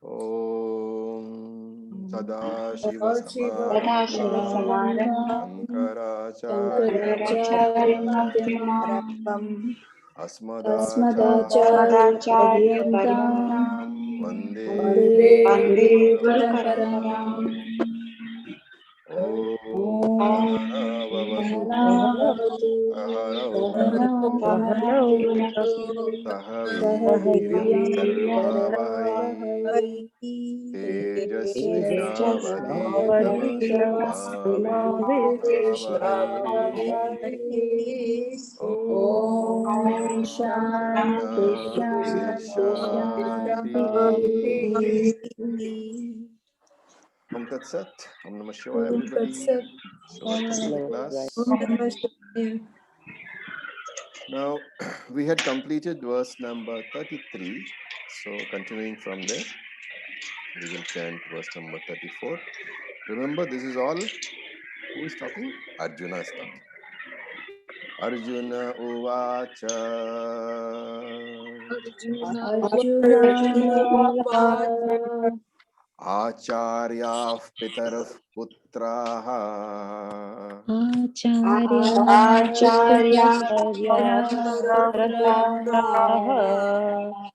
ॐ सदाशिवसमारम्भां सदाशिवसमारम्भां शङ्कराचार्यमध्यमाम् शङ्कराचार्यमध्यमाम् अस्मदाचार्यपर्यन्तां अस्मदाचार्यपर्यन्तां वन्दे वन्दे वन्दे गुरुपरम्पराम् ॐ सहना भवतु सहनावतु सहनौ सहनौ भुनक्तु भुनक्तु सह सह वीर्यं वीर्यं कर्वावहै करवावहै तेजस्विनावधीतमस्तु मा विद्विषावहै। ॐ शान्ति शान्ति शान्ति शान्तिः। शान्तिः। Om Tat Sat. Om Namah Shivaya, Om Tat everybody. Sat. So welcome to the class. Now we had completed verse number 33. So continuing from there, we will chant verse number 34. Remember, this is all who is talking? Arjuna is talking. Arjuna Uvacha Arjuna Uvacha Acharyaः Pitarah Putraः Acharya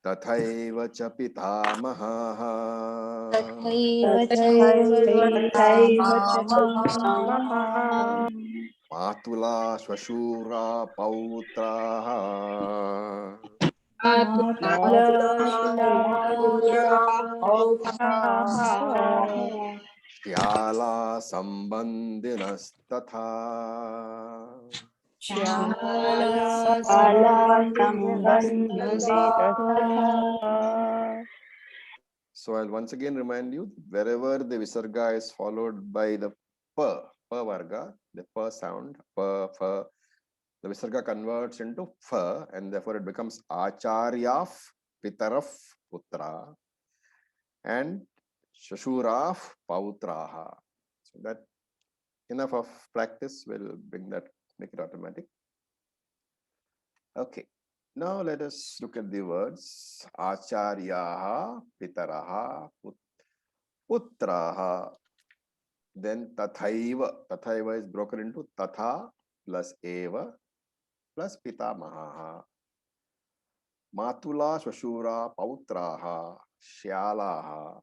तथैव च पितामहः मातुला श्वशूरा पौत्राः श्याला सम्बन्धिनस्तथा So I'll once again remind you, wherever the visarga is followed by the pa varga, the pa sound, pa, fa, the visarga converts into fa, and therefore it becomes acharyaf, pitaraf, putra, and shashuraf, pautraha. So that enough of practice will bring that, make it automatic. Okay. Now let us look at the words. Acharyaha, pitaraha, putraha. Then tathaiva. Tathaiva is broken into tatha plus eva plus pitamaha. Matula, Shashura, Pautraha, Shyalaha,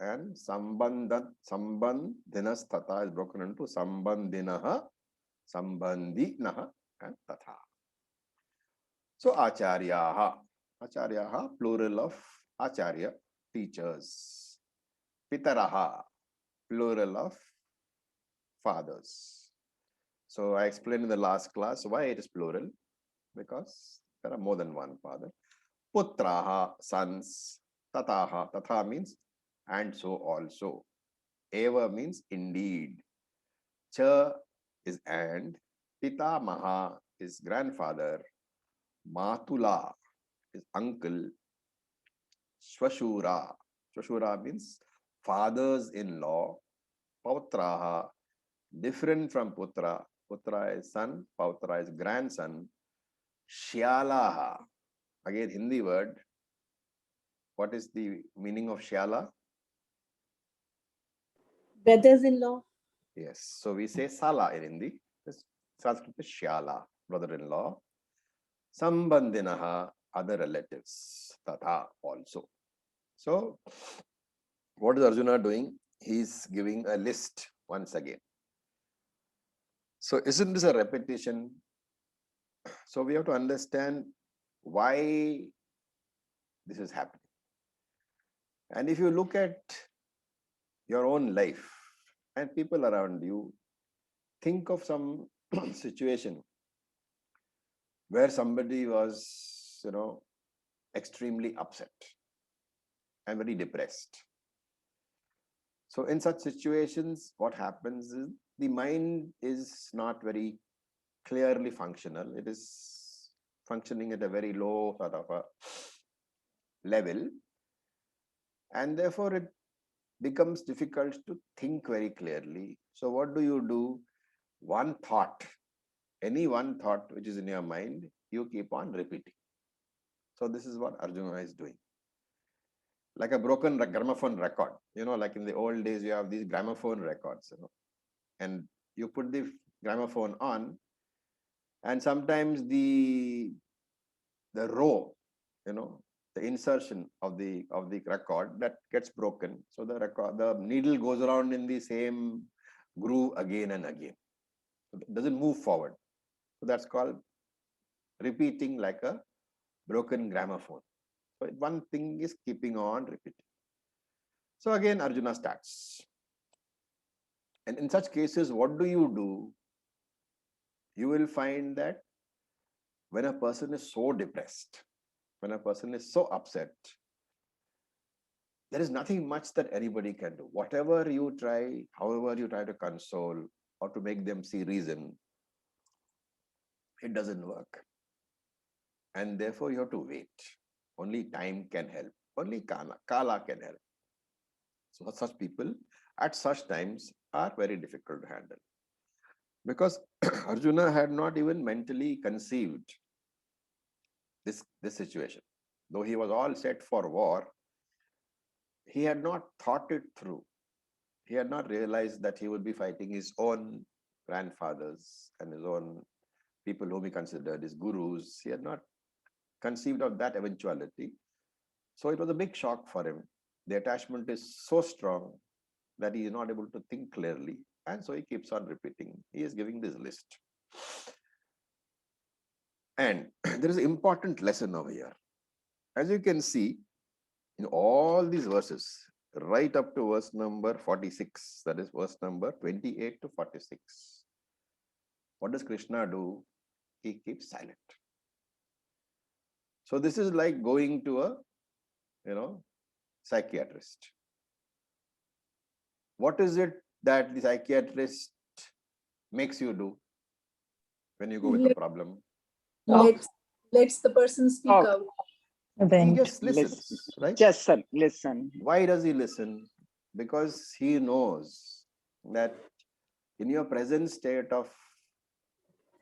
and Sambandhinasthatha is broken into Sambandhinaha, Sambandhinaha, and Tatha. So Acharyaha. Acharyaha, plural of Acharya, teachers. Pitaraha, plural of fathers. So I explained in the last class why it is plural, because there are more than one father. Putraha, sons. Tataha, tatha means and so also. Eva means indeed. Cha is and. Pitamaha is grandfather. Matula is uncle. Swashura. Swashura means fathers-in-law. Pautraha, different from putra. Putra is son, pautra is grandson. Shyalaha, again Hindi word. What is the meaning of Shyala? Brothers-in-law. Yes, so we say Sala in Hindi. Sanskrit is Shyala, brother-in-law. Sambandhinaha, other relatives. Tatha also. So, what is Arjuna doing? He's giving a list once again. So, isn't this a repetition? So, we have to understand why this is happening. And if you look at your own life and people around you, think of some situation where somebody was, extremely upset and very depressed. So in such situations, what happens is the mind is not very clearly functional. It is functioning at a very low sort of a level. And therefore, it becomes difficult to think very clearly. So what do? One thought, any one thought which is in your mind, you keep on repeating. So this is what Arjuna is doing. like a broken gramophone record. Like in the old days, you have these gramophone records, and you put the gramophone on, and sometimes the row, the insertion of the record that gets broken. So the needle goes around in the same groove again and again. It doesn't move forward. So that's called repeating like a broken gramophone. So one thing is keeping on repeating. So again, Arjuna starts. And in such cases, what do? You will find that when a person is so depressed, when a person is so upset, there is nothing much that anybody can do. Whatever you try, however you try to console or to make them see reason, it doesn't work. And therefore you have to wait. Only time can help. Only Kala can help. So such people at such times are very difficult to handle. Because Arjuna had not even mentally conceived this situation. Though he was all set for war, he had not thought it through. He had not realized that he would be fighting his own grandfathers and his own people whom he considered his gurus. He had not conceived of that eventuality. So it was a big shock for him. The attachment is so strong that he is not able to think clearly. And so he keeps on repeating. He is giving this list. And there is an important lesson over here. As you can see, in all these verses, right up to verse number 46, that is verse number 28 to 46. What does Krishna do? He keeps silent. So this is like going to a, psychiatrist. What is it that the psychiatrist makes you do when you go with a problem? Lets the person speak Talk. out. He Vent. just listens, right? Just listen. Why does he listen? Because he knows that in your present state of,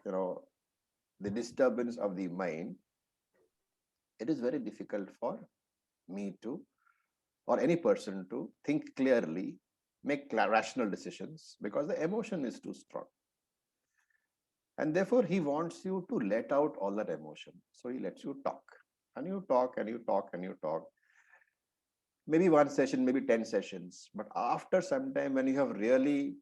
the disturbance of the mind, it is very difficult for me to, or any person to think clearly, make rational decisions, because the emotion is too strong. And therefore, he wants you to let out all that emotion. So he lets you talk. And you talk and you talk and you talk. Maybe one session, maybe 10 sessions. But after some time, when you have really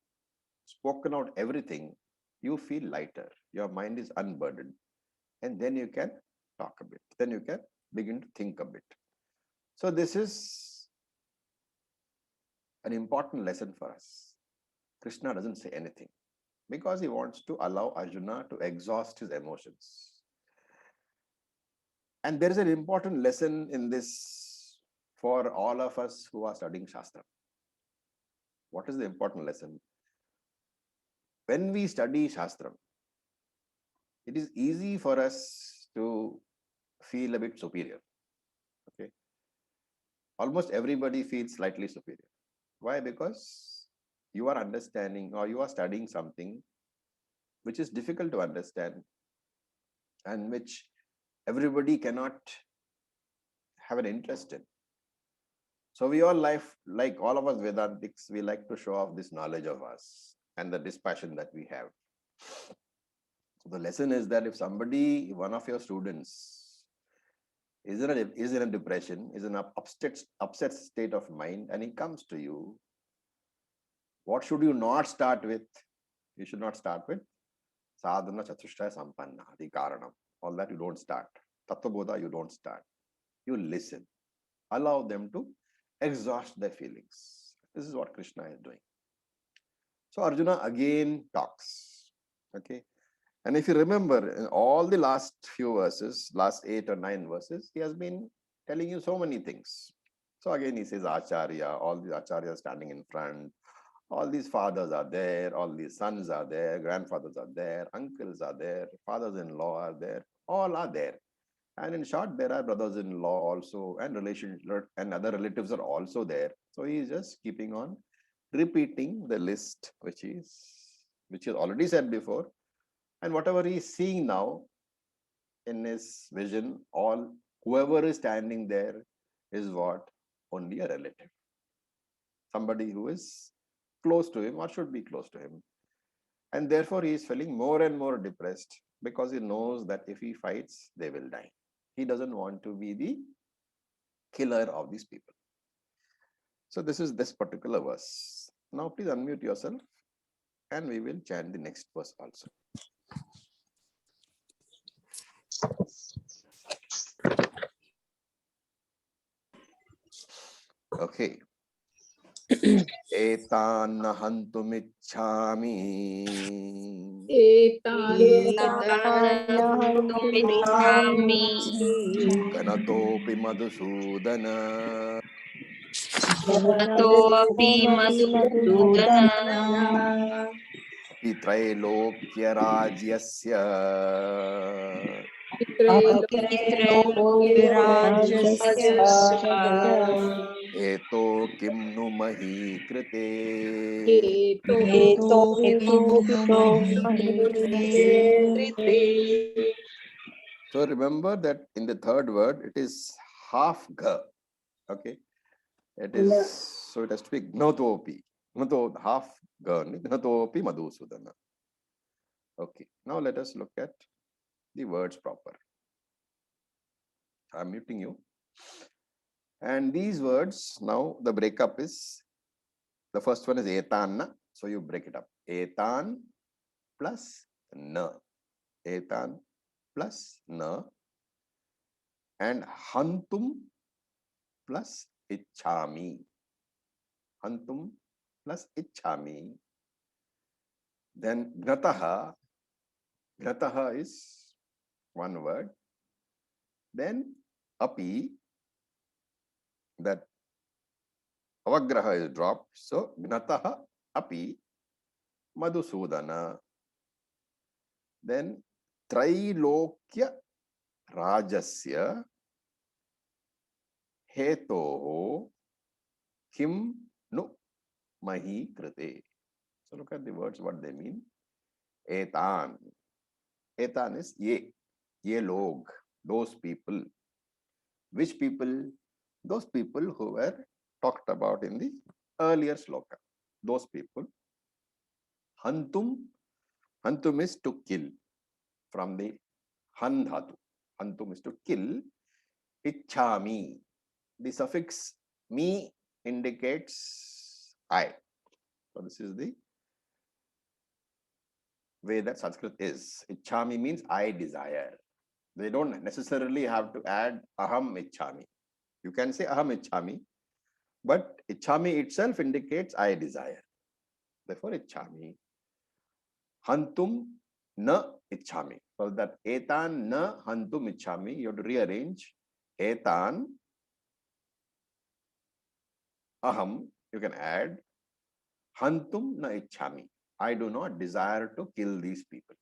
spoken out everything, you feel lighter. Your mind is unburdened. And then you can talk a bit. Then you can begin to think a bit. So this is an important lesson for us. Krishna doesn't say anything because he wants to allow Arjuna to exhaust his emotions. And there is an important lesson in this for all of us who are studying Shastra. What is the important lesson? When we study Shastra, it is easy for us to feel a bit superior. Okay. Almost everybody feels slightly superior. Why? Because you are understanding or you are studying something which is difficult to understand and which everybody cannot have an interest in. So we all like all of us Vedantics, we like to show off this knowledge of us and the dispassion that we have. So the lesson is that if somebody, one of your students, is in a depression, is in an upset state of mind, and he comes to you, what should you not start with? You should not start with sadhana chatushtaya sampanna, the karanam. All that you don't start. Tattva bodha, you don't start. You listen. Allow them to exhaust their feelings. This is what Krishna is doing. So Arjuna again talks. Okay. And if you remember, in all the last few verses, last 8 or 9 verses, he has been telling you so many things. So again, he says Acharya, all the Acharyas standing in front, all these fathers are there, all these sons are there, grandfathers are there, uncles are there, fathers-in-law are there, all are there. And in short, there are brothers-in-law also, and and other relatives are also there. So he is just keeping on repeating the list, which is already said before. And whatever he is seeing now in his vision, whoever is standing there is what? only a relative. Somebody who is close to him or should be close to him. And therefore, he is feeling more and more depressed because he knows that if he fights, they will die. He doesn't want to be the killer of these people. So this is this particular verse. Now please unmute yourself and we will chant the next verse also. Okay. Etan hantumicchami. Ganatopi madhusudana. Pitrailokya rajyasya. Eto kim nu mahi krite. So remember that in the third word, it is half ga. Okay. It is, so it has to be gnatopi. Gnato, half ga, gnatopi madhusudana. Okay. Now let us look at the words proper. I'm muting you. And these words, now the breakup is, the first one is etanna. So you break it up. Etan plus na. Etan plus na. And hantum plus ichhami. Hantum plus ichhami. Then gnataha. Gnataha is one word. Then api, that avagraha is dropped. So gnataha api madhusudana. Then trailokya rajasya hetoho kim nu mahi krite. So look at the words, what they mean. Etan. Etan is ye log, those people. Which people? Those people who were talked about in the earlier sloka. Those people. Hantum. Hantum is to kill, from the han dhatu. Hantum is to kill. Ichhami. The suffix mi indicates I. So this is the way that Sanskrit is. Ichhami means I desire. They don't necessarily have to add aham ichhami. You can say aham ichhami, but ichhami itself indicates I desire. Therefore, ichhami. Hantum na ichhami. So that etan na hantum ichhami, you have to rearrange. Etan aham, you can add hantum na ichhami. I do not desire to kill these people.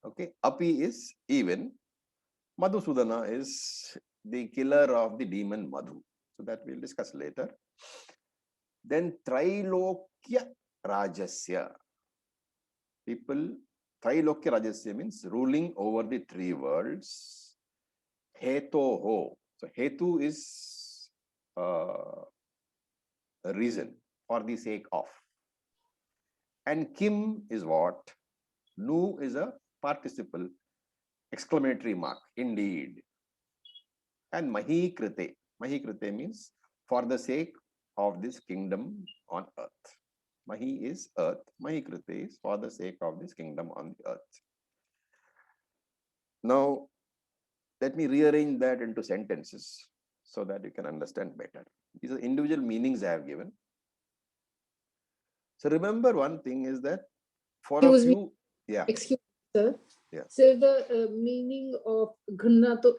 Okay, api is even. Madhusudana is the killer of the demon Madhu. So that we'll discuss later. Then Trailokya Rajasya. People, Trailokya Rajasya means ruling over the three worlds. Hetoho. So Hetu is a reason, for the sake of. And Kim is what? Nu is a participle, exclamatory mark, indeed. And Mahi Krite. Mahi Krite means for the sake of this kingdom on earth. Mahi is earth. Mahi Krite is for the sake of this kingdom on the earth. Now, let me rearrange that into sentences so that you can understand better. These are individual meanings I have given. So remember, one thing is that for a few, yeah. Excuse me, sir. Yeah. So the meaning of Gnata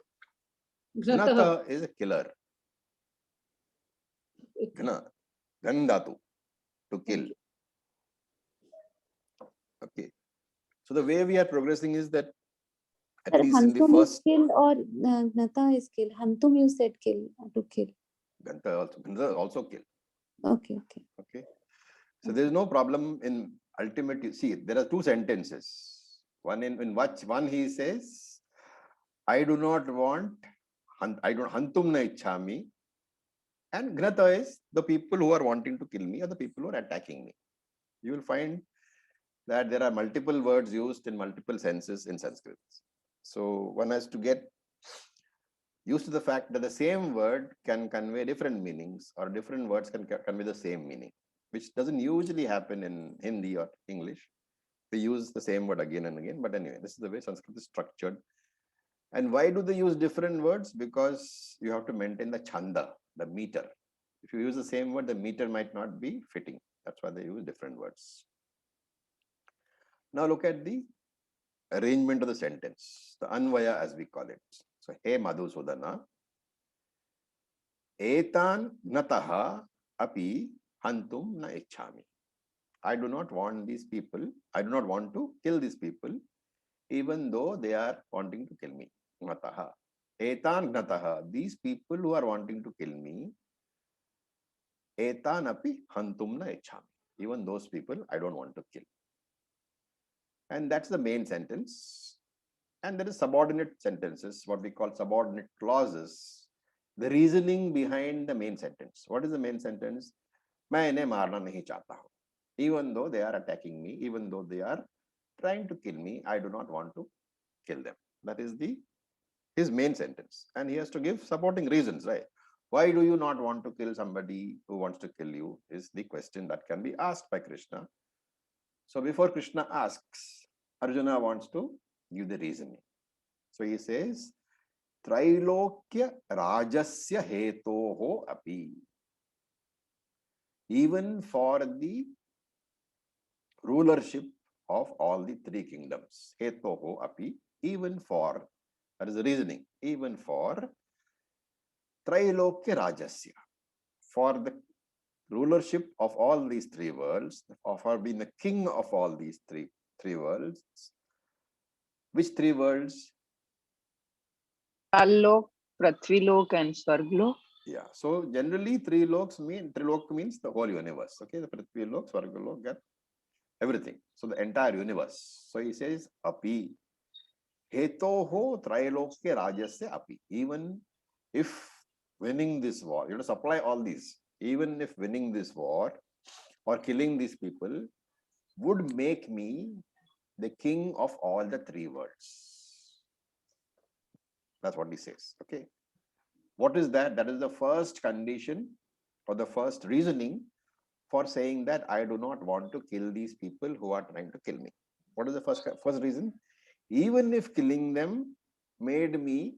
Gnata is a killer. Gna, Gandhatu, to kill. Okay. So the way we are progressing is that at least in the first. Is kill or Gnata is kill. Hantum you said kill, to kill. Ganta also kill. Okay. Okay. So there is no problem in ultimate. See, there are two sentences. One in which one he says, I do not want I don't hantum na ichhami. And gnata is the people who are wanting to kill me or the people who are attacking me. You will find that there are multiple words used in multiple senses in Sanskrit. So one has to get used to the fact that the same word can convey different meanings, or different words can convey the same meaning, which doesn't usually happen in Hindi or English. They use the same word again and again. But anyway, this is the way Sanskrit is structured. And why do they use different words? Because you have to maintain the chanda, the meter. If you use the same word, the meter might not be fitting. That's why they use different words. Now look at the arrangement of the sentence, the anvaya as we call it. So, Hey Madhusudana, etan nataha api hantum na ichhami. I do not want these people, I do not want to kill these people, even though they are wanting to kill me. Nataha. Etan nataha, these people who are wanting to kill me, etan api hantum na ichhami. Even those people I don't want to kill. And that's the main sentence. And there is subordinate sentences, what we call subordinate clauses. The reasoning behind the main sentence. What is the main sentence? मैं इन्हें मारना नहीं चाहता हूं. Even though they are attacking me, even though they are trying to kill me, I do not want to kill them. That is his main sentence. And he has to give supporting reasons, right? Why do you not want to kill somebody who wants to kill you is the question that can be asked by Krishna. So before Krishna asks, Arjuna wants to give the reasoning. So he says, Trailokya Rajasya Hetoho Api. Even for the rulership of all the three kingdoms, Hetoho Api, even for, that is the reasoning, even for Trailokya Rajasya, for the rulership of all these three worlds, or for being the king of all these three worlds. Which three worlds? Allok, Prithvilok, and Swarglok. Yeah. So generally, trilok means the whole universe. Okay, the Prithvilok, Swargalok, get everything. So the entire universe. So he says, Api. Hetoho Trailokya Rajasya Api. Even if winning this war, you have to supply all these. Even if winning this war or killing these people would make me the king of all the three worlds. That's what he says. Okay. What is that? That is the first condition or the first reasoning for saying that I do not want to kill these people who are trying to kill me. What is the first reason? Even if killing them made me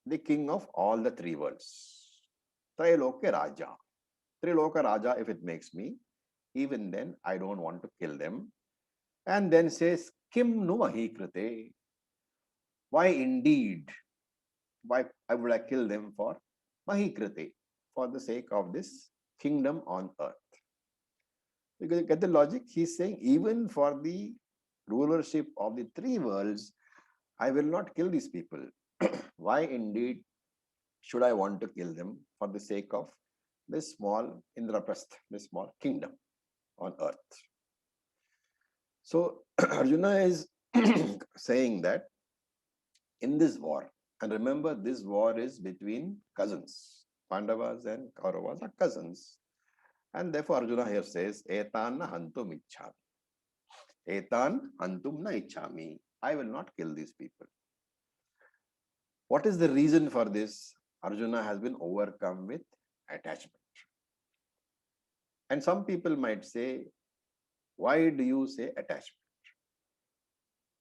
the king of all the three worlds. Triloka Raja. Triloka Raja, if it makes me, even then I don't want to kill them. And then says, Kim nu mahikrite. Why indeed? Why would I kill them for mahikrite? For the sake of this kingdom on earth. Because you get the logic? He's saying, even for the rulership of the three worlds, I will not kill these people. Why indeed should I want to kill them for the sake of this small Indraprastha, this small kingdom on earth? So Arjuna is saying that in this war, and remember this war is between cousins. Pandavas and Kauravas are cousins. And therefore Arjuna here says, Etan hantum ichhami. Etan hantum na ichhami. I will not kill these people. What is the reason for this? Arjuna has been overcome with attachment. And some people might say, why do you say attachment?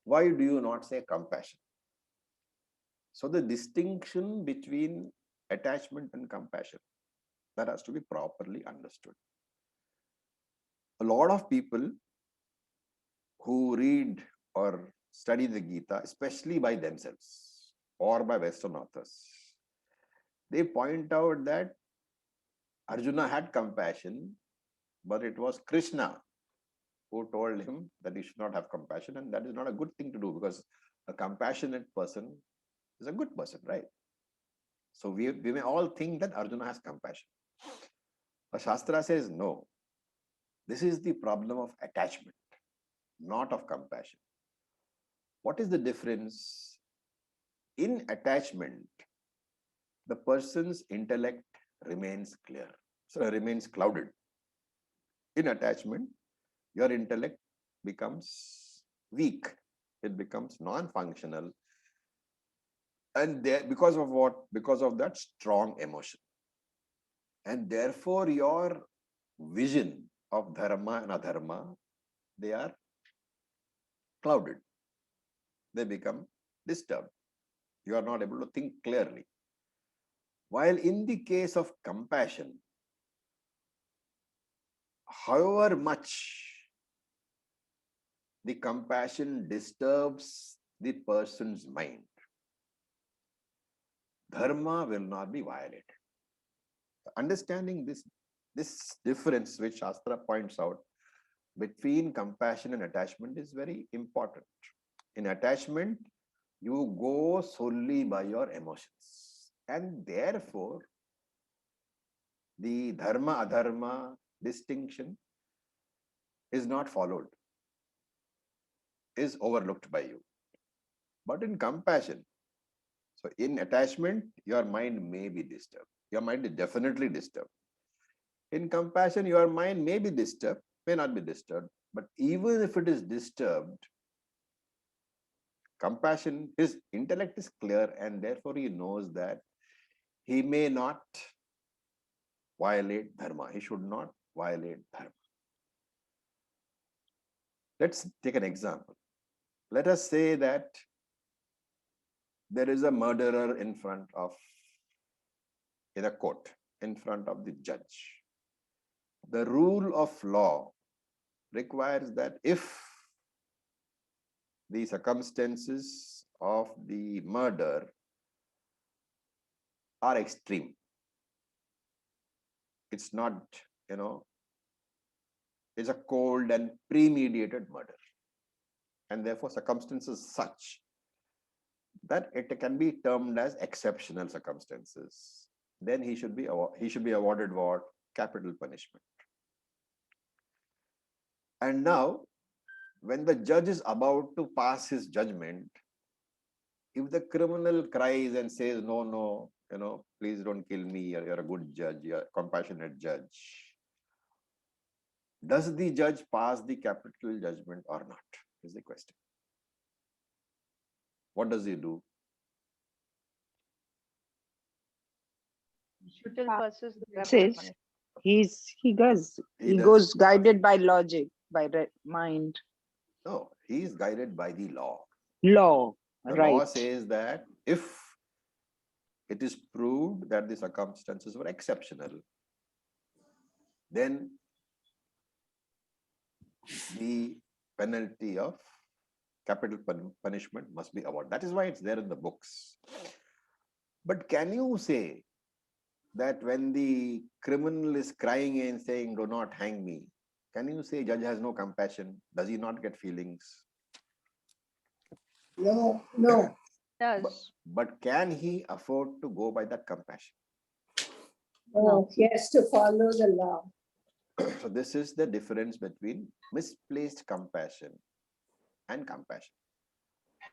Why do you not say compassion? So the distinction between attachment and compassion, that has to be properly understood. A lot of people who read or study the Gita, especially by themselves or by Western authors, they point out that Arjuna had compassion, but it was Krishna who told him that he should not have compassion, and that is not a good thing to do, because a compassionate person is a good person, right? So we may all think that Arjuna has compassion. But Shastra says no. This is the problem of attachment, not of compassion. What is the difference? In attachment, the person's intellect remains clear. So remains clouded. In attachment, your intellect becomes weak. It becomes non-functional. And there, because of what? Because of that strong emotion. And therefore, your vision of dharma and adharma, they are clouded. They become disturbed. You are not able to think clearly. While in the case of compassion, however much the compassion disturbs the person's mind, dharma will not be violated. Understanding this difference which Shastra points out between compassion and attachment is very important. In attachment, you go solely by your emotions, and therefore the dharma adharma distinction is not followed, is overlooked by you. But in compassion, so in attachment, your mind may be disturbed. Your mind is definitely disturbed. In compassion, your mind may be disturbed, may not be disturbed. But even if it is disturbed, compassion, his intellect is clear, and therefore he knows that he may not violate dharma. He should not violate dharma. Let's take an example. Let us say that there is a murderer in a court, in front of the judge. The rule of law requires that if the circumstances of the murder are extreme, it's not, it's a cold and premeditated murder, and therefore circumstances such that it can be termed as exceptional circumstances, then he should be awarded what? Capital punishment. And now, when the judge is about to pass his judgment, if the criminal cries and says, no, please don't kill me, you're a good judge, you're a compassionate judge, does the judge pass the capital judgment or not, is the question. What does he do? Shootal passes the capital Says punishment. he goes He does. goes guided by logic, by mind, No, he is guided by the law. law. The Right. law says that if it is proved that the circumstances were exceptional, then the penalty of capital punishment must be awarded. That is why it's there in the books. But can you say that when the criminal is crying and saying, do not hang me, can you say judge has no compassion? Does he not get feelings? No. But can he afford to go by that compassion? No, he has to follow the law. So this is the difference between misplaced compassion and compassion.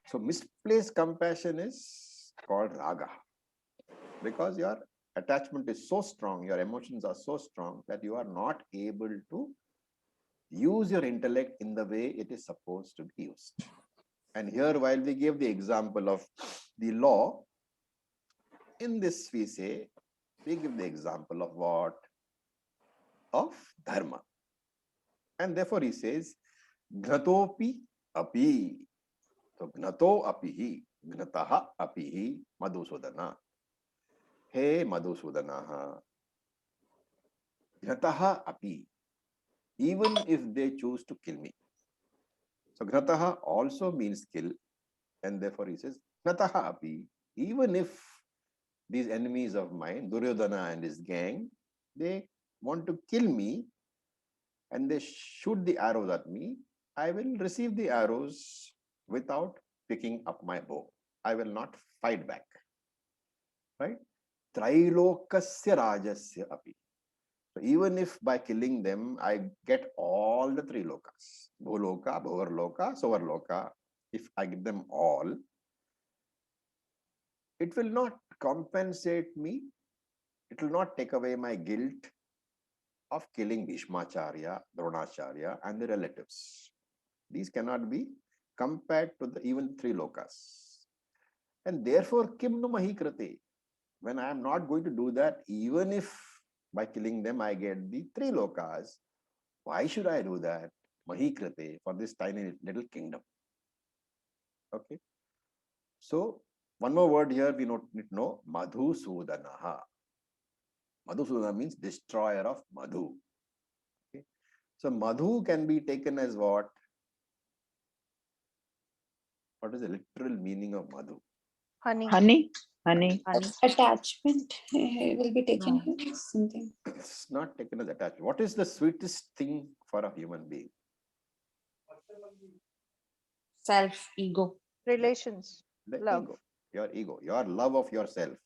So misplaced compassion is called raga, because your attachment is so strong, your emotions are so strong that you are not able to use your intellect in the way it is supposed to be used. And here, while we give the example of the law, in this we give the example of what? Of dharma. And therefore he says, gnatopi api. So gnato apihi, gnataha apihi Madhusudana. Hey Madhusudanaha, gnataha api, even if they choose to kill me. So gnataha also means kill, and therefore he says, gnataha api, even if these enemies of mine, Duryodhana and his gang, they want to kill me and they shoot the arrows at me, I will receive the arrows without picking up my bow. I will not fight back. Right? Trailokasya rajasya api. So even if by killing them, I get all the three lokas, Bhuloka, Bhuvarloka, Suvarloka, if I get them all, it will not compensate me. It will not take away my guilt of killing Bhishmacharya, Dronacharya, and the relatives. These cannot be compared to the even three lokas. And therefore, Kim no Mahi Krate, when I am not going to do that, even if by killing them I get the three lokas, why should I do that? Mahi Krate, for this tiny little kingdom. Okay. So, one more word here we need to know, Madhusudanaha. Madhusudana means destroyer of Madhu. Okay. So, Madhu can be taken as what? What is the literal meaning of Madhu? Honey. Honey. Honey. Honey. Attachment will be taken No. here, something. It's not taken as attachment. What is the sweetest thing for a human being? Self, ego. Relations. The Love. ego, your love of yourself.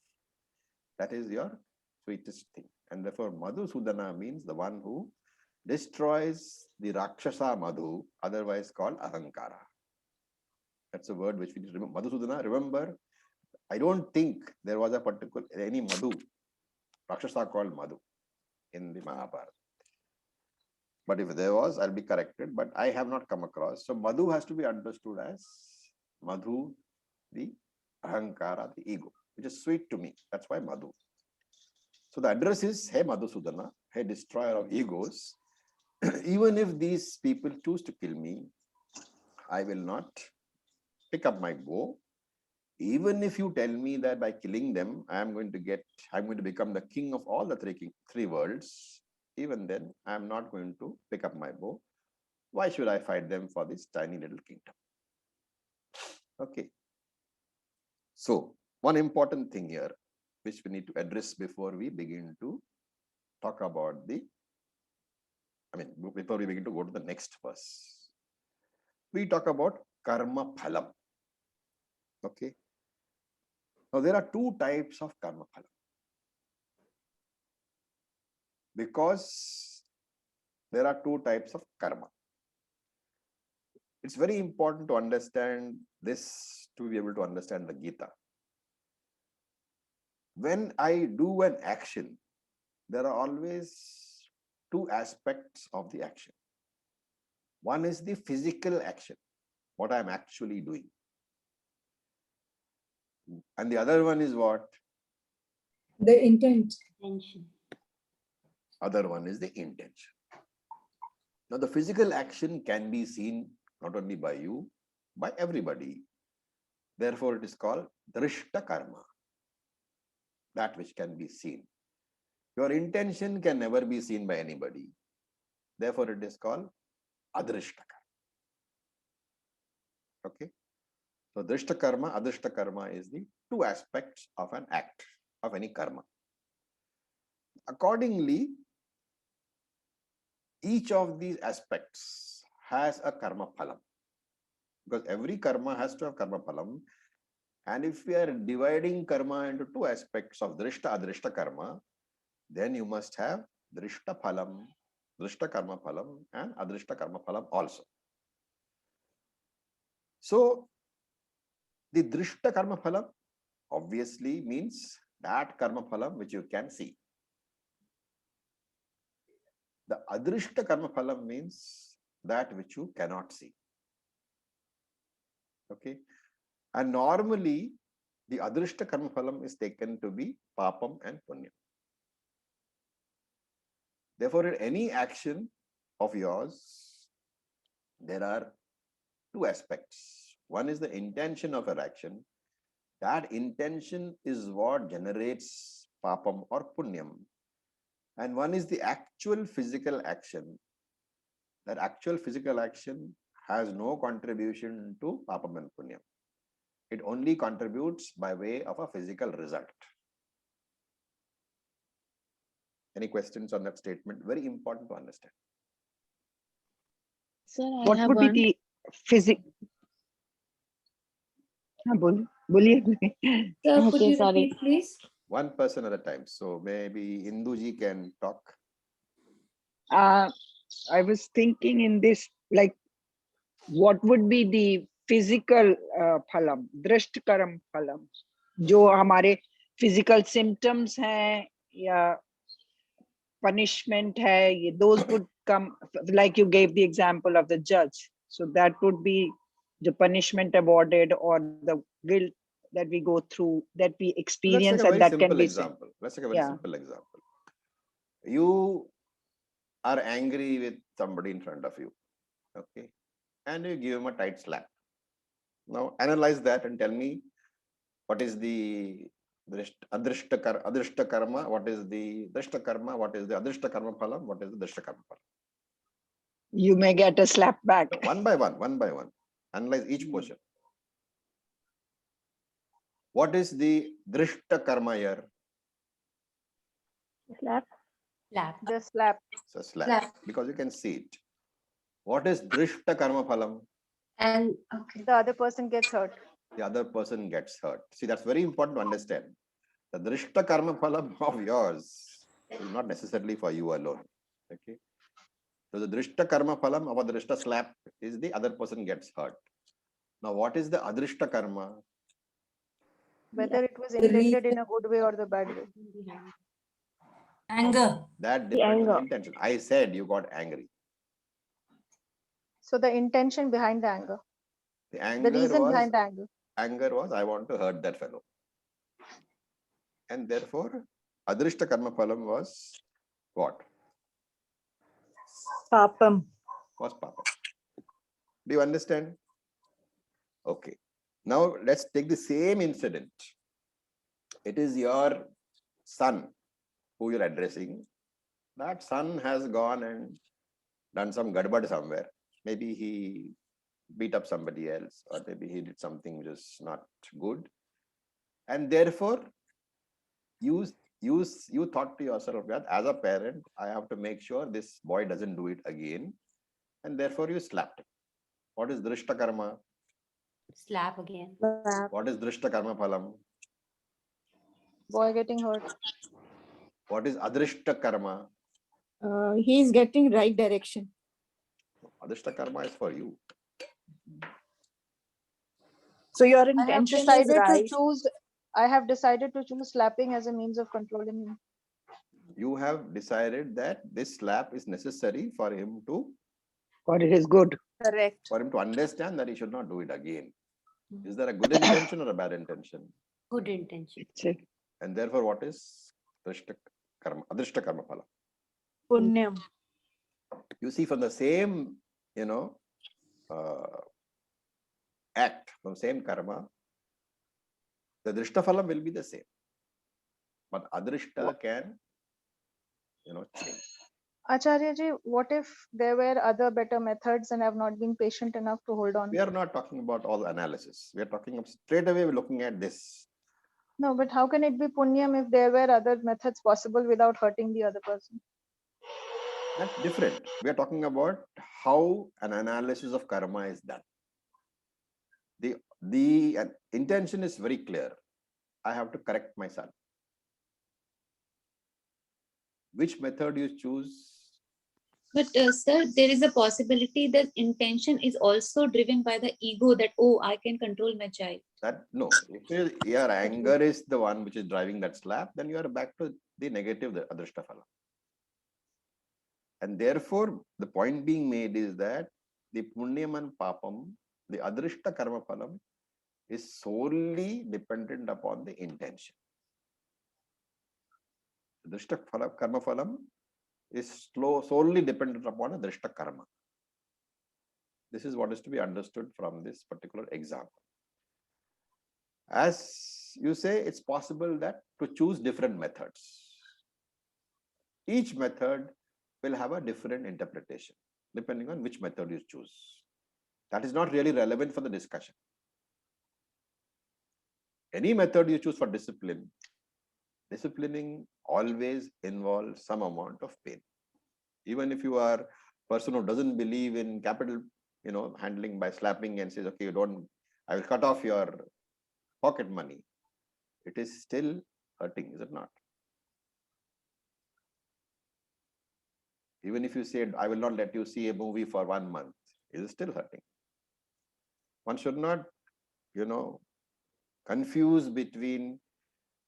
That is your sweetest thing. And therefore, Madhusudana means the one who destroys the Rakshasa Madhu, otherwise called Ahankara. That's a word which we need to remember. Madhusudana, remember, I don't think there was a particular, any Madhu, Rakshasa called Madhu in the Mahabharata. But if there was, I'll be corrected, but I have not come across. So Madhu has to be understood as Madhu, the Ahankara, the ego, which is sweet to me. That's why Madhu. So the address is, hey Madhusudana, hey destroyer of egos. Even if these people choose to kill me, I will not pick up my bow. Even if you tell me that by killing them, I'm going to become the king of all the three worlds. Even then, I'm not going to pick up my bow. Why should I fight them for this tiny little kingdom? Okay. So, one important thing here, which we need to address before we begin to talk about before we begin to go to the next verse. We talk about karma phalam. Okay. Now, there are two types of karma phalam. Because there are two types of karma. It's very important to understand this to be able to understand the Gita. When I do an action, there are always two aspects of the action. One is the physical action, what I'm actually doing. And the other one is what? The intent. Other one is the intention. Now, the physical action can be seen not only by you, by everybody. Therefore, it is called drishta karma, that which can be seen. Your intention can never be seen by anybody. Therefore, it is called adrishta karma. Okay. So, drishta karma, adrishta karma is the two aspects of an act, of any karma. Accordingly, each of these aspects has a karma phalam, because every karma has to have karma phalam. And if we are dividing karma into two aspects of drishta, adrishta karma, then you must have drishta phalam, drishta karma phalam, and adrishta karma phalam also. So, the drishta karma phalam obviously means that karma phalam which you can see. The adrishta karma phalam means that which you cannot see. Okay. And normally, the adrishta karma phalam is taken to be papam and punyam. Therefore, in any action of yours, there are two aspects. One is the intention of an action. That intention is what generates papam or punyam. And one is the actual physical action. That actual physical action has no contribution to papam and punyam. It only contributes by way of a physical result. Any questions on that statement? Very important to understand. Sir, I What have would one. be the physical? बोलिए. Sir, could Okay, you sorry. repeat, please? One person at a time. So maybe Induji can talk. I was thinking in this, like, what would be the physical phalam, drishta karam phalam? जो हमारे physical symptoms हैं या punishment है, those would come, like you gave the example of the judge. So that would be the punishment awarded or the guilt that we go through, that we Let's take experience, a and very that can simple be said. example. Let's take a very Yeah. simple example. You are angry with somebody in front of you, okay, and you give him a tight slap. Now analyze that and tell me what is the adrishta karma, what is the drishta karma, what is the adrishta karma phalam, what is the drishta karma phalam. You may get a slap back. So one by one. Analyze each portion. What is the drishta karma here? Slap. Slap. Just slap. It's a slap, Slap. because you can see it. What is drishta karma phalam? And okay. The other person gets hurt. The other person gets hurt. See, that's very important to understand. The drishta karma phalam of yours is not necessarily for you alone. Okay. So the drishta karma phalam of a drishta slap is the other person gets hurt. Now, what is the adrishta karma? Whether it was intended in a good way or the bad way. Anger. That depends on anger. the intention. I said you got angry. So the intention behind the anger. The anger The reason was behind the anger. I want to hurt that fellow. And therefore, adrishta karma phalam was what? Papam. Was papa. Do you understand? Okay. Now let's take the same incident. It is your son who you're addressing. That son has gone and done some gadbad somewhere. Maybe he beat up somebody else, or maybe he did something which is not good. And therefore, you thought to yourself that as a parent, I have to make sure this boy doesn't do it again. And therefore you slapped him. What is drishta karma? Slap again. What is drishta karma phalam? Boy getting hurt. What is adrishta karma? He is getting right direction. Adrishta karma is for you. So your I have intention is decided to right. choose. I have decided to choose slapping as a means of controlling him. You have decided that this slap is necessary for him to Or it is good. Correct. understand that he should not do it again. Is there a good intention or a bad intention? Good intention. It's a And therefore, what is drishta karma, adrishta karma phala? Punyam. You see, from the same, act, from same karma, the drishta phalam will be the same. But adrishta can, change. Acharya ji, what if there were other better methods and I've not been patient enough to hold on? We are not talking about all analysis. We are talking of straight away, we're looking at this. No, but how can it be punyam if there were other methods possible without hurting the other person? That's different. We are talking about how an analysis of karma is done. The intention is very clear. I have to correct my son. Which method you choose? But sir, there is a possibility that intention is also driven by the ego that, oh, I can control my child. That no. If your anger is the one which is driving that slap, then you are back to the negative, the adrishta phala. And therefore, the point being made is that the punyam and papam, the adrishta karma phalam, is solely dependent upon the intention. The drishta karma phalam is solely dependent upon a drishta karma. This is what is to be understood from this particular example. As you say, it's possible that to choose different methods. Each method will have a different interpretation depending on which method you choose. That is not really relevant for the discussion. Any method you choose for discipline, disciplining always involves some amount of pain. Even if you are a person who doesn't believe in capital, handling by slapping and says, okay, I will cut off your pocket money. It is still hurting, is it not? Even if you said, I will not let you see a movie for 1 month, it is still hurting. One should not, confuse between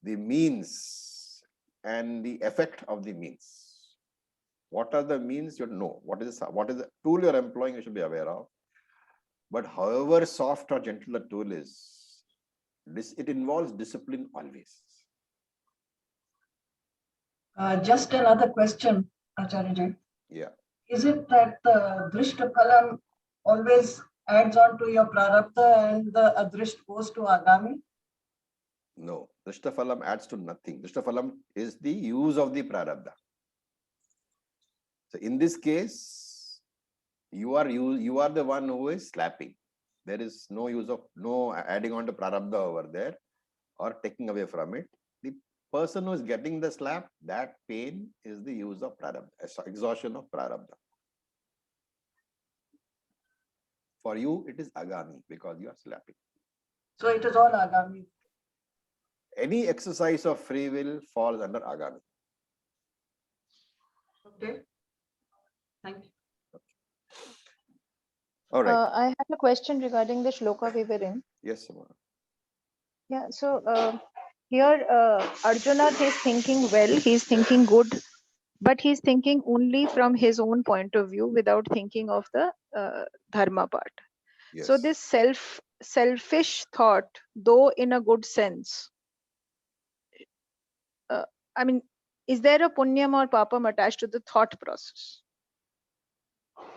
the means and the effect of the means. What are the means? You know. What is the tool you're employing? You should be aware of. But however soft or gentle the tool is, it involves discipline always. Just another question, Acharya. Yeah. Is it that the Drishtaphalam always adds on to your prarabdha and the Adrisht goes to Agami? No, Drishtaphalam adds to nothing. Drishtaphalam is the use of the prarabdha. So in this case, you are the one who is slapping. There is no adding on to prarabdha over there or taking away from it. The person who is getting the slap, that pain is the use of prarabdha, exhaustion of prarabdha. For you, it is agami because you are slapping. So it is all Agami. Any exercise of free will falls under agami. Okay. Thank you. All right. I have a question regarding the shloka we were in. Yes, Samara. Yeah, so here Arjuna is thinking well, he's thinking good, but he's thinking only from his own point of view without thinking of the dharma part. Yes. So this selfish thought, though in a good sense, I mean, is there a punyam or papam attached to the thought process?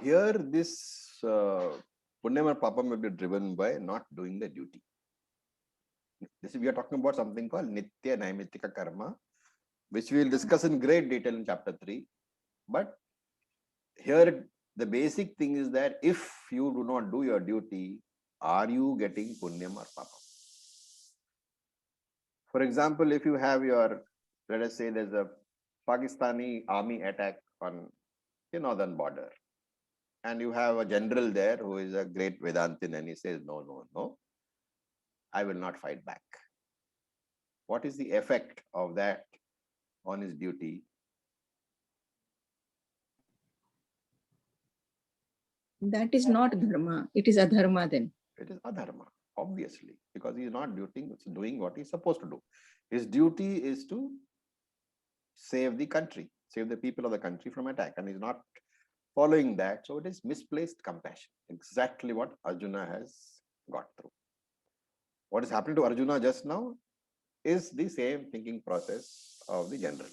Here, this punyam or papam will be driven by not doing the duty. We are talking about something called nitya naimittika karma, which we will discuss in great detail in chapter 3. But here, the basic thing is that if you do not do your duty, are you getting punyam or papam? For example, if you have let us say there's a Pakistani army attack on the northern border, and you have a general there who is a great Vedantin, and he says, no, I will not fight back. What is the effect of that on his duty? That is not dharma. It is adharma then. It is adharma, obviously, because he is not doing what he is supposed to do. His duty is to save the country, save the people of the country from attack, and he's not following that. So it is misplaced compassion, exactly what Arjuna has got through. What is happening to Arjuna just now is the same thinking process of the general.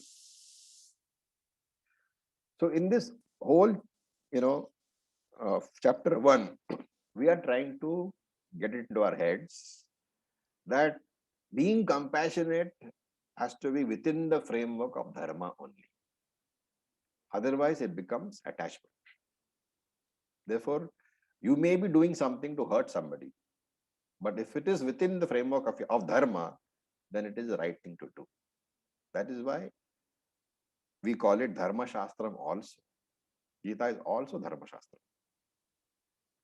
So in this whole, chapter 1, we are trying to get it into our heads that being compassionate has to be within the framework of dharma only. Otherwise, it becomes attachment. Therefore, you may be doing something to hurt somebody, but if it is within the framework of dharma, then it is the right thing to do. That is why we call it Dharma Shastram also. Gita is also Dharma Shastra.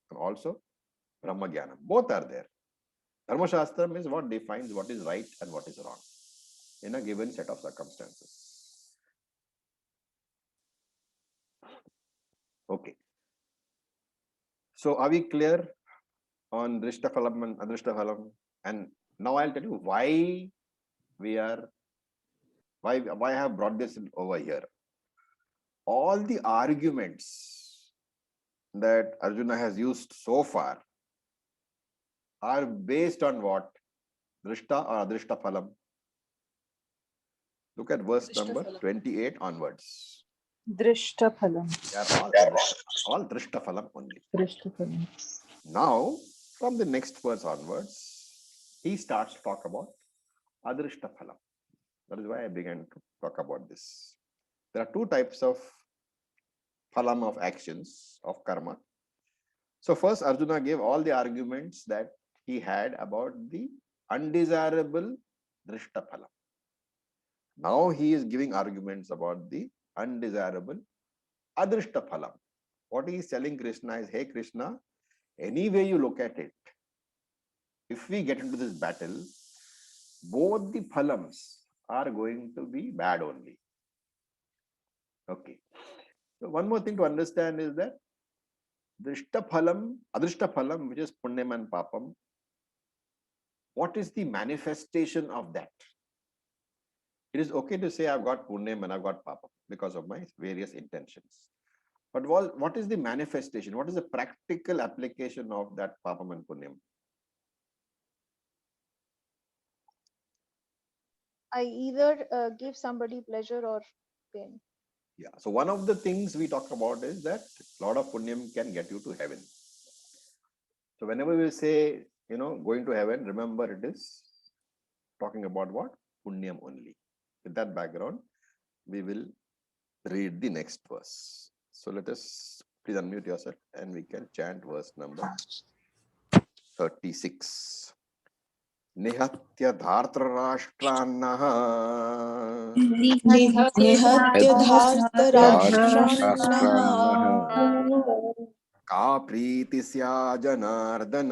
And also Brahma Jnanam. Both are there. Dharma Shastram is what defines what is right and what is wrong in a given set of circumstances. Okay. So are we clear on Drishtaphalam and Adrishtaphalam? And now I'll tell you why I have brought this over here. All the arguments that Arjuna has used so far are based on what? Drishta or Adrishtaphalam? Look at verse number 28 onwards. Drishtaphalam. They are all Drishtaphalam only. Drishtaphalam. Now, from the next verse onwards, he starts to talk about Adrishtaphalam. That is why I began to talk about this. There are two types of phalam, of actions, of karma. So first, Arjuna gave all the arguments that he had about the undesirable Drishtaphalam. Now he is giving arguments about the undesirable Adrishtaphalam. What he is telling Krishna is, hey Krishna, any way you look at it, if we get into this battle, both the phalams are going to be bad only. Okay. So one more thing to understand is that Drishtaphalam, Adrishtaphalam, which is punyam and papam, what is the manifestation of that? It is okay to say I've got punyam and I've got papam because of my various intentions. But what is the manifestation? What is the practical application of that papam and punyam? I either give somebody pleasure or pain. Yeah. So one of the things we talk about is that a lot of punyam can get you to heaven. So whenever we say, going to heaven, remember it is talking about what? Punyam only. With that background, we will read the next verse. So let us please unmute yourself and we can chant verse number 36. Nihatya dhartrashtrannah निहत्य धार्तराष्ट्रान्नः का प्रीति स्या जनार्दन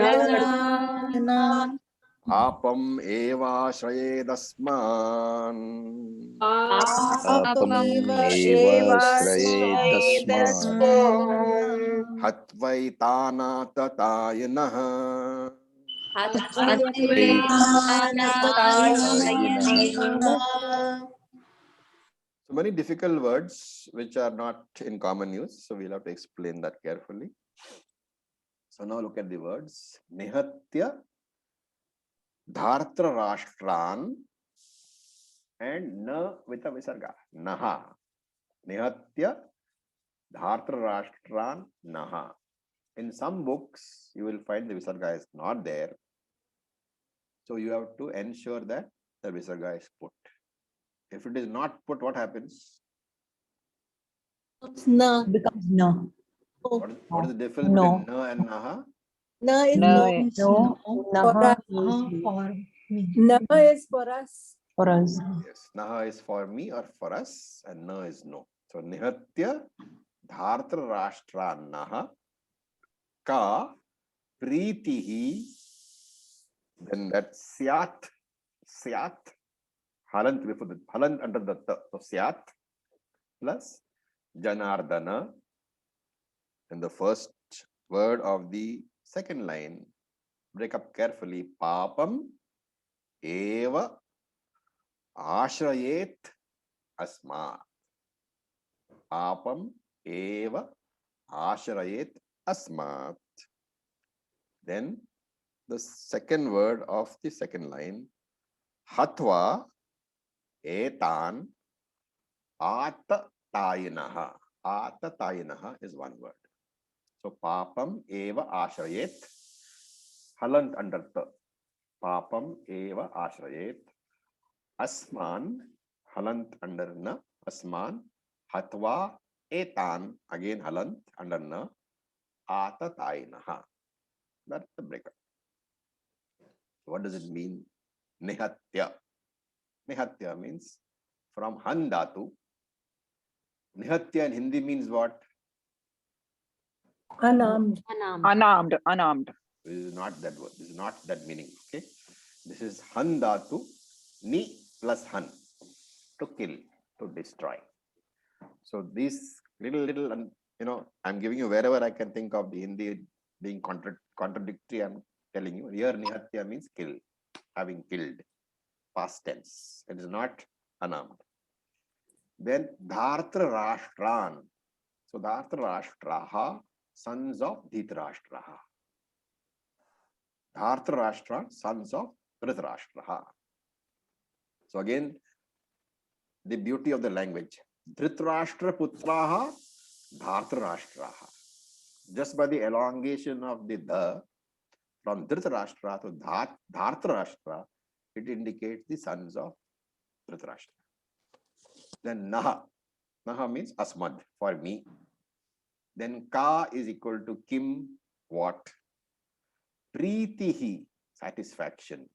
जनार्दन पापम एवाश्रयेदस्मान् पापमेवाश्रयेदस्मान् हत्वैतानाततायिनः So many difficult words which are not in common use. So we'll have to explain that carefully. So now look at the words. Nihatya dhartra rashtran and na with a visarga. Naha. Nihatya dhartra rashtran naha. In some books, you will find the visarga is not there. So you have to ensure that the visarga is put. If it is not put, what happens? Na becomes no. What is the difference between na and naha? Na is No, no. No, For Na is for us. for us. Yes, naha is for me or for us, and na is no. So nihatya dhartra rashtra naha ka pritihi. Then that syat halant before the halant under the ta. So syat plus janardana. And the first word of the second line, break up carefully. Papam eva ashrayet asmat. Papam eva ashrayet asmat. Then the second word of the second line, hatva etan atatayinaha. Atatayinaha is one word. So papam eva ashrayet, halant under the. Papam eva ashrayet. Asman, halant under na. Asman, hatva etan, again halant under na. Atatayinaha. That's the breakup. What does it mean? Nihatya. Nihatya means from han dhatu. Nihatya in Hindi means what? Unarmed. Unarmed. This is not that word. This is not that meaning. Okay. This is han dhatu, ni plus han, to kill, to destroy. So these little, I'm giving you wherever I can think of the Hindi being contradictory. I'm telling you here nihatya means kill, having killed, past tense. It is not unarmed. Then dhartra rashtran. So dhartra rashtraha, sons of Dhritarashtraha. Dhartra Rashtra, sons of Dhritarashtraha. So again, the beauty of the language. Dhritarashtra putraha, Dhartra Rashtraha. Just by the elongation of the from Dhritarashtra to Dhartarashtra, it indicates the sons of Dhritarashtra. Then Naha. Naha means Asmad, for me. Then Ka is equal to Kim, what? Pritihi, satisfaction.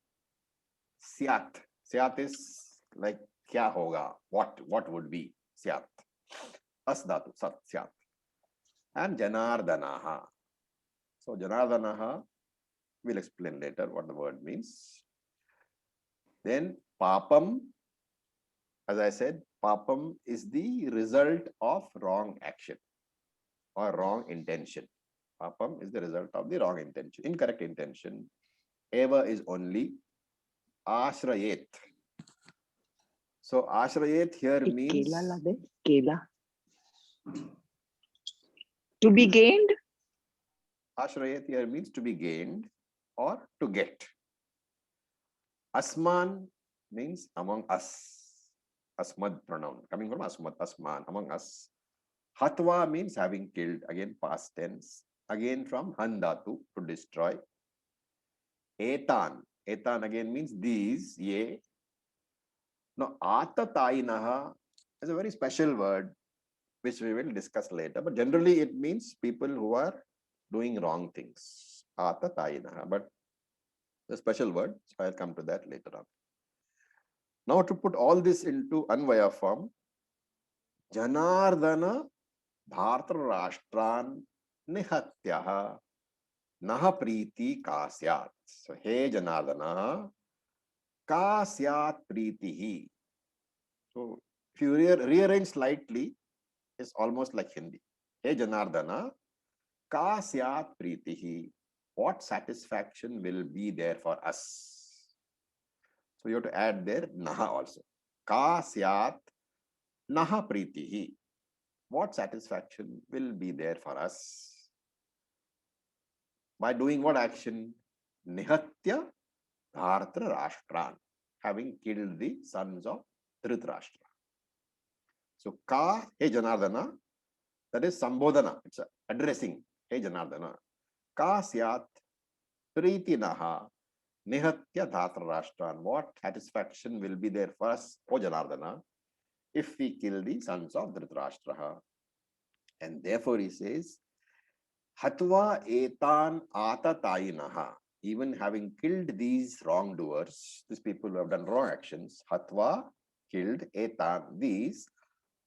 Syat. Syat is like kya hoga, what would be Syat. Asdatu, Sat, Syat. And Janardanaha. So Janardanaha, we'll explain later what the word means. Then Papam, as I said, Papam is the result of wrong action or wrong intention. Papam is the result of the wrong intention, incorrect intention. Eva is only ashrayet. So ashrayet here एक means केला ला दे, केला. To be gained. ashrayet here means to be gained or to get. Asman means among us. Asmad pronoun coming from asmad, asman, among us. Hatva means having killed, again past tense, again from handatu, to destroy. Etan, etan again means these, ye. Now atatainaha is a very special word which we will discuss later, but generally it means people who are doing wrong things. Atatainaha, but a special word, so I'll come to that later on. Now to put all this into Anvaya form, Janardana Bhartarashtran Nihatyaha Naha Priti Kasyat. So, Hey Janardana Kasyat Pritihi. So, if you rearrange slightly, it's almost like Hindi. Hey Janardana Kasyat Pritihi. What satisfaction will be there for us? So, you have to add there Naha also. Kasyat Naha Pritihi. What satisfaction will be there for us? By doing what action? Nihatya Bharatra Rashtran, having killed the sons of Dhritarashtra. So, Ka, Hey Janardana, that is Sambodhana, it's addressing, Hey Janardana. Ka Syat Pritinaha Nihatya Dhatra Rashtran. What satisfaction will be there for us, O Janardana, if we kill the sons of Dhritarashtra? And therefore he says, Hatva etan atatainaha. Even having killed these wrongdoers, these people who have done wrong actions, Hatva, killed, etan, these,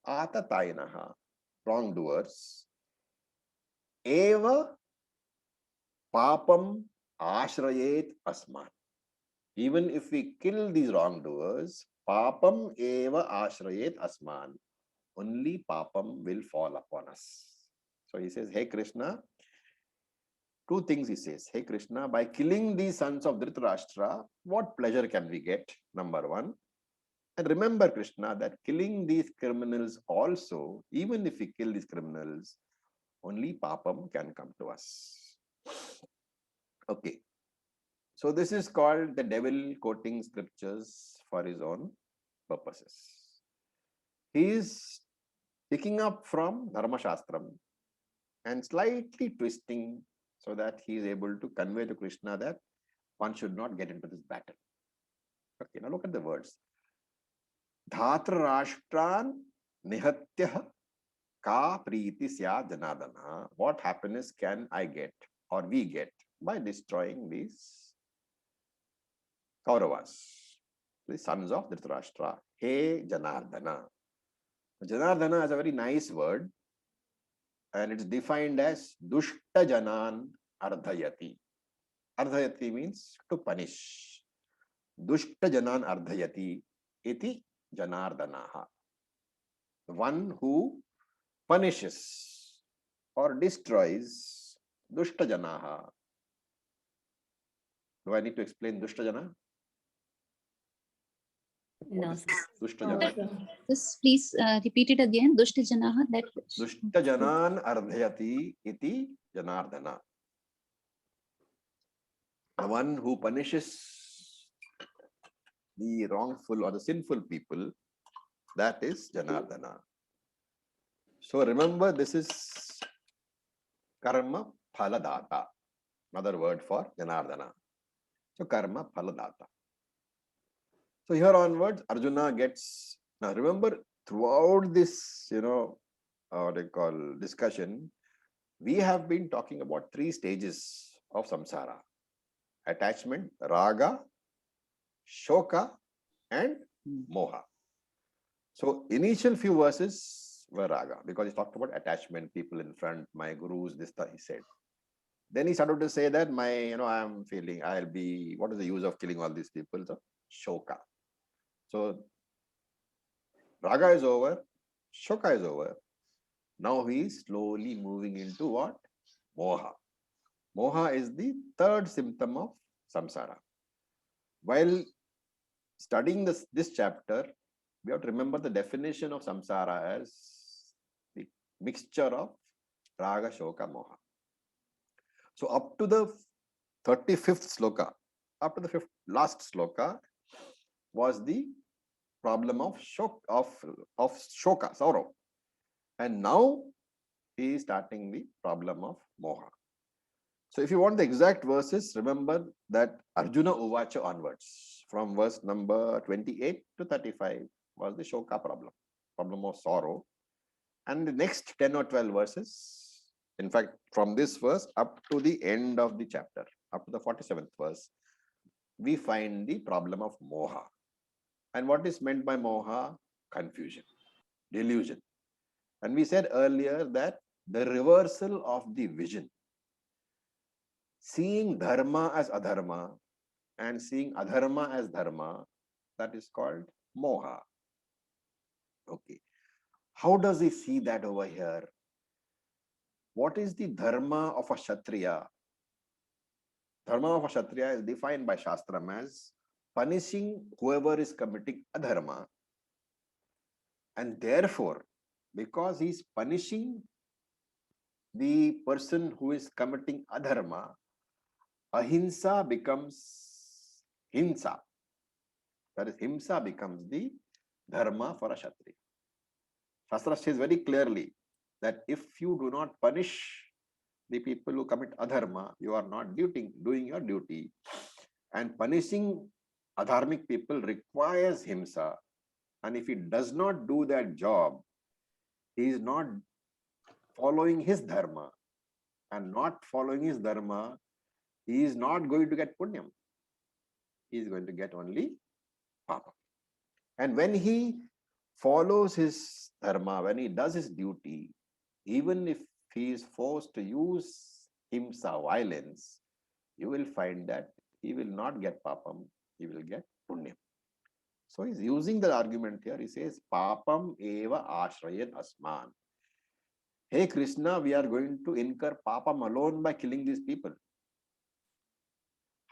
atatainaha, wrongdoers, eva papam ashrayet asman. Even if we kill these wrongdoers, papam eva ashrayet asman. Only papam will fall upon us. So he says, hey Krishna, two things he says. Hey Krishna, by killing these sons of Dhritarashtra, what pleasure can we get? Number one. And remember, Krishna, that killing these criminals also, even if we kill these criminals, only papam can come to us. Okay. So this is called the devil quoting scriptures for his own purposes. He is picking up from Dharma Shastram and slightly twisting so that he is able to convey to Krishna that one should not get into this battle. Okay, now look at the words. Dhatra Rashtran Nihatya Ka Priti Sya Janadana. What happiness can I get or we get by destroying these Kauravas, the sons of Dhritarashtra? Hey Janardana. Janardana is a very nice word and it's defined as Dushta Janan Ardhayati. Ardhayati means to punish. Dushta Janan Ardhayati iti Janardanaha. One who punishes or destroys Dushta Janaha. Do I need to explain Dushta Jana? No, What is sir. Dushta No, Jana? sir. Just please repeat it again. Dushta Janaha. That. Dushta Janan Ardhayati iti Janardana. The one who punishes the wrongful or the sinful people, that is Janardana. So remember, this is Karma Phaladata, another word for Janardana. So Karma Phaladata. So here onwards, Arjuna gets, now remember, throughout this, what they call discussion, we have been talking about three stages of samsara: attachment, raga, shoka, and moha. So initial few verses were raga because he talked about attachment, people in front, my gurus, this, that he said. Then he started to say that I'm feeling I'll be, what is the use of killing all these people? So shoka. So raga is over, shoka is over. Now he is slowly moving into what? Moha. Moha is the third symptom of samsara. While studying this chapter, we have to remember the definition of samsara as the mixture of raga, shoka, moha. So up to the 35th sloka, up to the last sloka was the problem of shoka, sorrow. And now he is starting the problem of moha. So if you want the exact verses, remember that Arjuna Uvacha onwards, from verse number 28 to 35 was the shoka problem of sorrow. And the next 10 or 12 verses, in fact, from this verse up to the end of the chapter, up to the 47th verse, we find the problem of moha. And what is meant by moha? Confusion, delusion. And we said earlier that the reversal of the vision, seeing dharma as adharma and seeing adharma as dharma, that is called moha. Okay. How does he see that over here? What is the dharma of a Kshatriya? Dharma of a Kshatriya is defined by Shastram as punishing whoever is committing adharma. And therefore, because he is punishing the person who is committing adharma, ahimsa becomes himsa. That is, himsa becomes the dharma for a Kshatriya. Shastra says very clearly that if you do not punish the people who commit adharma, you are not doing your duty. And punishing adharmic people requires himsa. And if he does not do that job, he is not following his dharma. And not following his dharma, he is not going to get punyam. He is going to get only papa. And when he follows his dharma, when he does his duty, even if he is forced to use himsa, violence, you will find that he will not get papam, he will get punyam. So he's using the argument here. He says, papam eva ashrayan asman. Hey Krishna, we are going to incur papam alone by killing these people.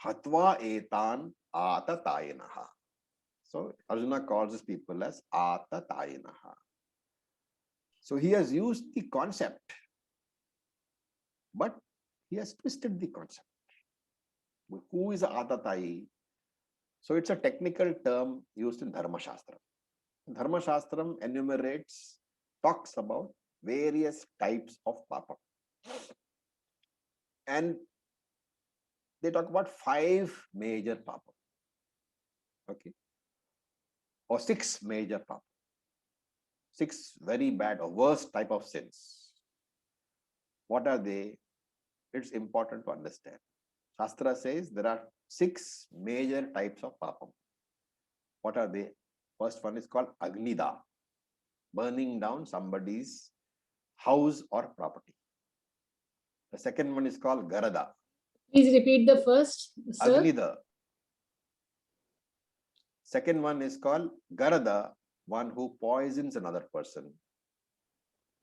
Hatva etan atatayinaha. So Arjuna calls these people as atatayinaha. So he has used the concept, but he has twisted the concept. Who is Atatayi? So it's a technical term used in Dharma Shastra. Dharma Shastram enumerates, talks about various types of papa. And they talk about 5 major papa. Okay. Or 6 major papa. 6 very bad or worst type of sins. What are they? It's important to understand. Shastra says there are 6 major types of papam. What are they? First one is called Agnida, burning down somebody's house or property. The second one is called Garada. Please repeat the first, sir. Agnida. Second one is called Garada, one who poisons another person.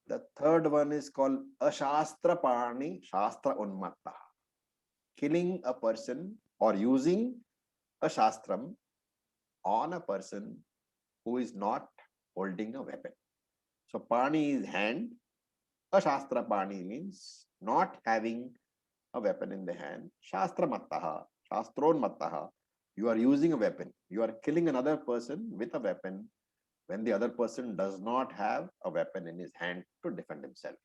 The third one is called Ashastra Pani Shastra Unmatta, killing a person or using a shastram on a person who is not holding a weapon. So Pani is hand. Ashastra Pani means not having a weapon in the hand. Shastra Mattaha, Shastron Mattaha. You are using a weapon. You are killing another person with a weapon when the other person does not have a weapon in his hand to defend himself.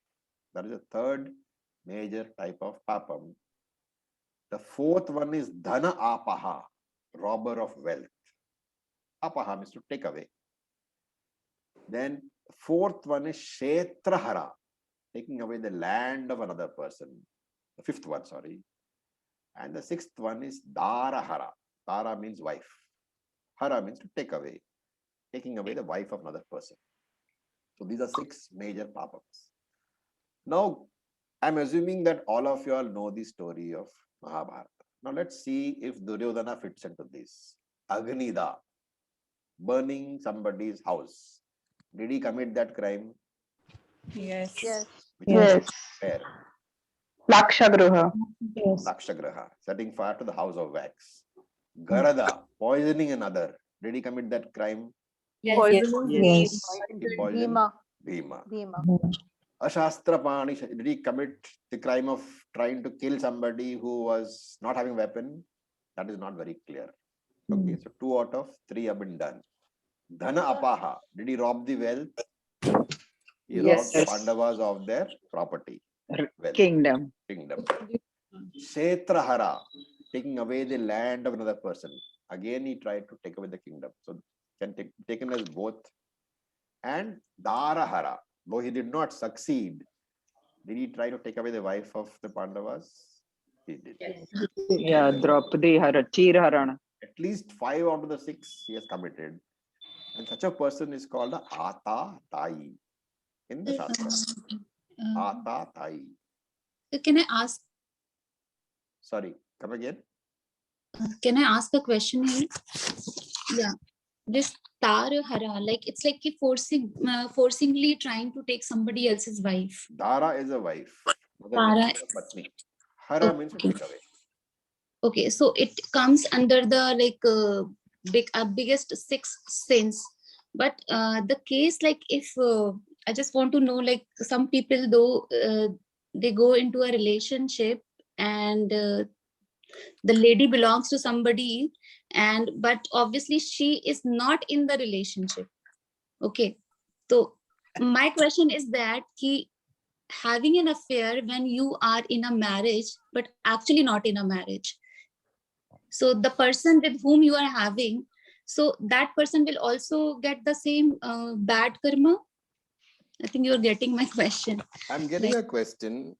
That is the third major type of papam. The fourth one is Dhana Apaha, robber of wealth. Apaha means to take away. Then the fourth one is Kshetrahara, taking away the land of another person. The fifth one, sorry. And the sixth one is Darahara. Dara means wife. Hara means to take away, taking away the wife of another person. So these are 6 major papams. Now, I'm assuming that all of you all know the story of Mahabharata. Now let's see if Duryodhana fits into this. Agnida, burning somebody's house. Did he commit that crime? Yes. Yes. Which Yes. is fair. Lakshagruha. Yes. Lakshagraha, setting fire to the house of wax. Garada, poisoning another. Did he commit that crime? Yes. Poisoning Yes. He poisoned Bhima. Bhima. Bhima. Ashastra Pani, did he commit the crime of trying to kill somebody who was not having weapon? That is not very clear. Okay, so 2 out of 3 have been done. Dhana Apaha, did he rob the wealth? He robbed Yes. Pandavas of their property, wealth, Kingdom. kingdom. Kshetrahara, taking away the land of another person. Again, he tried to take away the kingdom. So can take taken as both. And Darahara, though he did not succeed, did he try to take away the wife of the Pandavas? He did. Yeah, Draupadi Hara, Chirharana. At least 5 out of the 6 he has committed. And such a person is called a Ata Tai in the Shastra. Ata Tai. Can I ask? Sorry, come again. Can I ask a question here? Yeah, this Tara Hara, like it's like he forcingly trying to take somebody else's wife. Dara is a wife. Tara. Patni. Hara means to take away. Okay, so it comes under the biggest 6 sins. But the case, like if I just want to know, like some people though they go into a relationship and the lady belongs to somebody, and but obviously she is not in the relationship. Okay, so my question is that he having an affair when you are in a marriage but actually not in a marriage, so the person with whom you are having, so that person will also get the same bad karma. I think you're getting my question. I'm getting a question.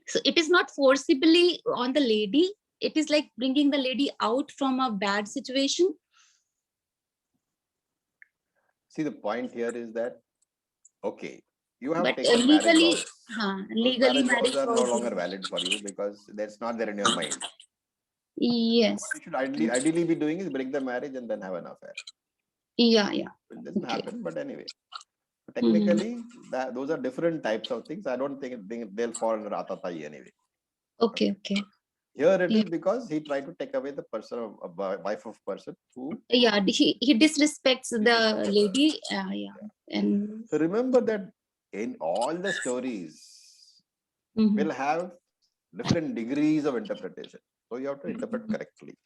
So it is not forcibly on the lady, it is like bringing the lady out from a bad situation. See, the point here is that, okay, you have But taken marriage legally, vows. Those legally marriage vows are no vows longer valid for you because that's not there in your mind. Yes. What you should ideally be doing is break the marriage and then have an affair. Yeah. It doesn't Okay. happen, but anyway. Technically, those are different types of things. I don't think they'll fall under Atatai anyway. Okay. Here it Yeah. is because he tried to take away the person, wife of person who. Yeah, he disrespects the lady. Yeah. And So remember that in all the stories will have different degrees of interpretation. So you have to interpret correctly.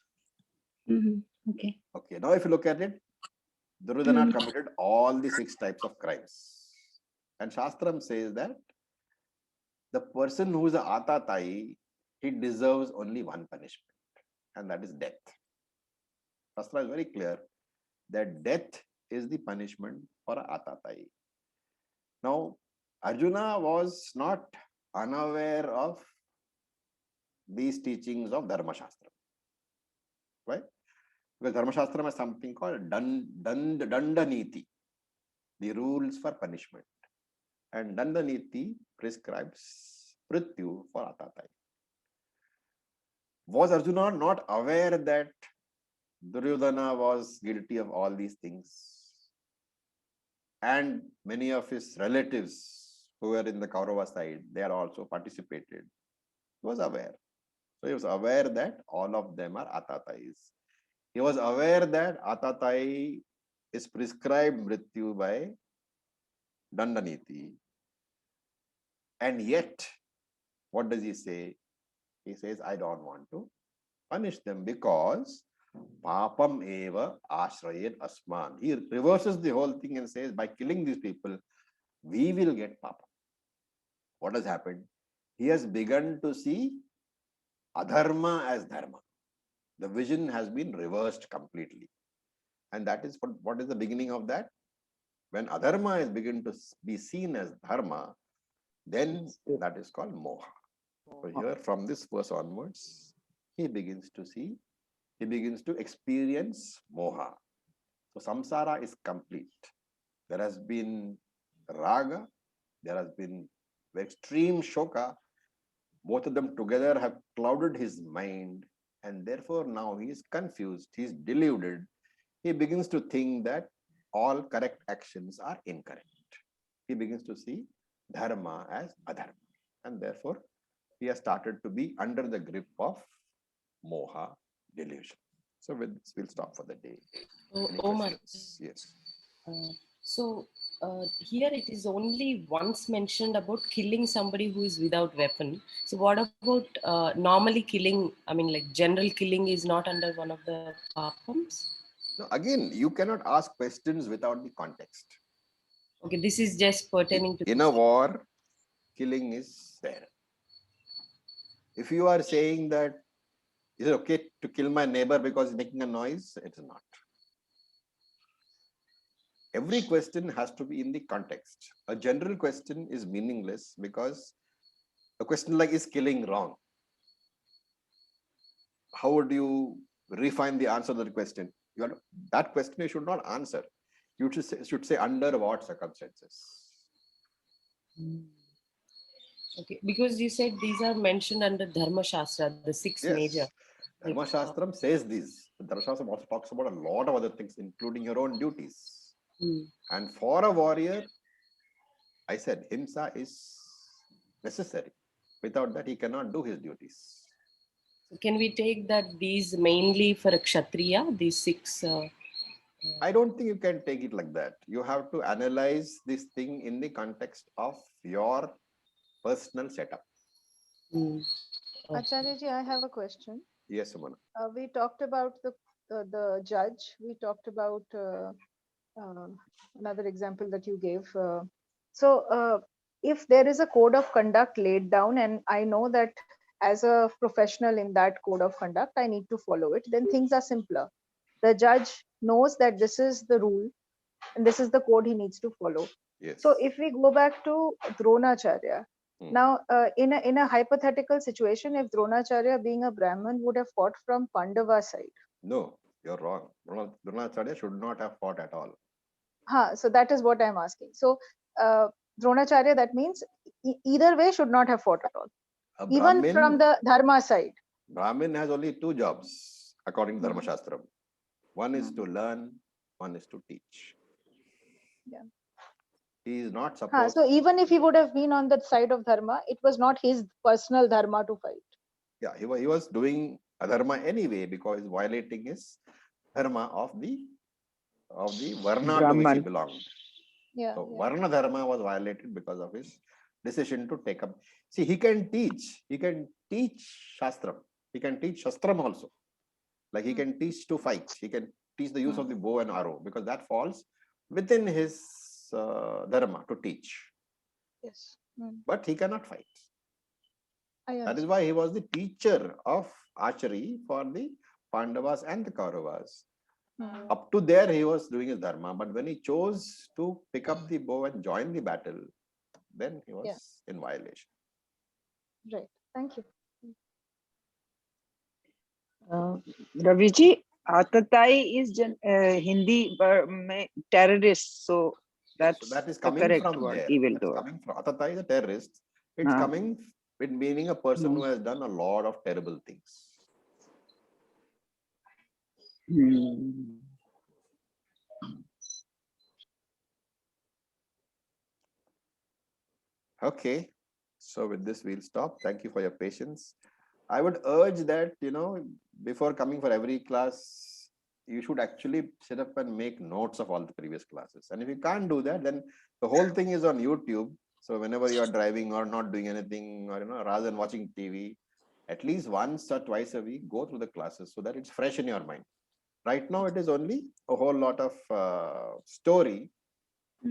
Okay. Okay, now if you look at it, Duryodhana committed all the 6 types of crimes. And Shastram says that the person who is a Atatai, he deserves only one punishment, and that is death. Shastra is very clear that death is the punishment for a Atatai. Now, Arjuna was not unaware of these teachings of Dharma Shastra. Right? Because Dharma Shastra has something called Dandaniti, the rules for punishment. And Dandaniti prescribes Prityu for Atatai. Was Arjuna not aware that Duryodhana was guilty of all these things? And many of his relatives who were in the Kaurava side, they are also participated. He was aware. So he was aware that all of them are Atatais. He was aware that Atatai is prescribed Mrityu by Dandaniti. And yet, what does he say? He says, I don't want to punish them because Papam eva ashrayet asman. He reverses the whole thing and says, by killing these people, we will get Papa. What has happened? He has begun to see Adharma as Dharma. The vision has been reversed completely. And that is what is the beginning of that? When Adharma is begun to be seen as Dharma, then that is called Moha. So here, from this verse onwards, he begins to see, he begins to experience Moha. So samsara is complete. There has been raga, there has been extreme shoka. Both of them together have clouded his mind, and therefore now he is confused, he is deluded. He begins to think that all correct actions are incorrect. He begins to see dharma as adharma. and therefore he has started to be under the grip of moha, delusion. So with this, we'll stop for the day. Any Omar, questions? Yes. so here it is only once mentioned about killing somebody who is without weapon. So what about normally killing? I mean, like general killing is not under one of the papams. Now, again, you cannot ask questions without the context. Okay, this is just pertaining to In this. a war, killing is there. If you are saying that is it okay to kill my neighbor because he's making a noise, it is not. Every question has to be in the context. A general question is meaningless because a question like, is killing wrong? How would you refine the answer to the question? That question you should not answer. You should say under what circumstances. Okay, because you said these are mentioned under Dharma Shastra, the six major. Dharma Shastram says this. Dharma Shastram also talks about a lot of other things, including your own duties. And for a warrior, I said, himsa is necessary. Without that, he cannot do his duties. So can we take that these mainly for a Kshatriya, these six? I don't think you can take it like that. You have to analyze this thing in the context of your personal setup. Acharya ji, I have a question. Yes, Sumana. We talked about the judge. We talked about another example that you gave. If there is a code of conduct laid down, and I know that as a professional in that code of conduct, I need to follow it, then things are simpler. The judge knows that this is the rule and this is the code he needs to follow. Yes. So if we go back to Dronacharya, now in a hypothetical situation, if Dronacharya being a Brahmin would have fought from Pandava side. No, you're wrong. Dronacharya should not have fought at all. So that is what I'm asking. So Dronacharya, that means either way should not have fought at all. Even from the Dharma side. Brahmin has only two jobs according to Dharma Shastram. One is to learn, one is to teach. Yeah. He is not supposed. So even if he would have been on the side of Dharma, it was not his personal Dharma to fight. Yeah, he was doing adharma anyway because he's violating his dharma of the Varna to which he belonged. Yeah. So Varna dharma was violated because of his decision to take up. See, he can teach Shastram. He can teach Shastram also. Like he can teach to fight. He can teach the use of the bow and arrow because that falls within his dharma to teach. Yes. But he cannot fight. That is why he was the teacher of archery for the Pandavas and the Kauravas. Up to there, he was doing his dharma. But when he chose to pick up the bow and join the battle, then he was in violation. Right. Thank you. Raviji, Atatai is Hindi terrorist, so that's that is the coming correct from word. there. Evildoer. Atatai is a terrorist. It's coming with meaning a person who has done a lot of terrible things. Okay, so with this we'll stop. Thank you for your patience. I would urge that, before coming for every class, you should actually sit up and make notes of all the previous classes. And if you can't do that, then the whole thing is on YouTube. So whenever you are driving or not doing anything, or rather than watching TV, at least once or twice a week, go through the classes so that it's fresh in your mind. Right now, it is only a whole lot of story.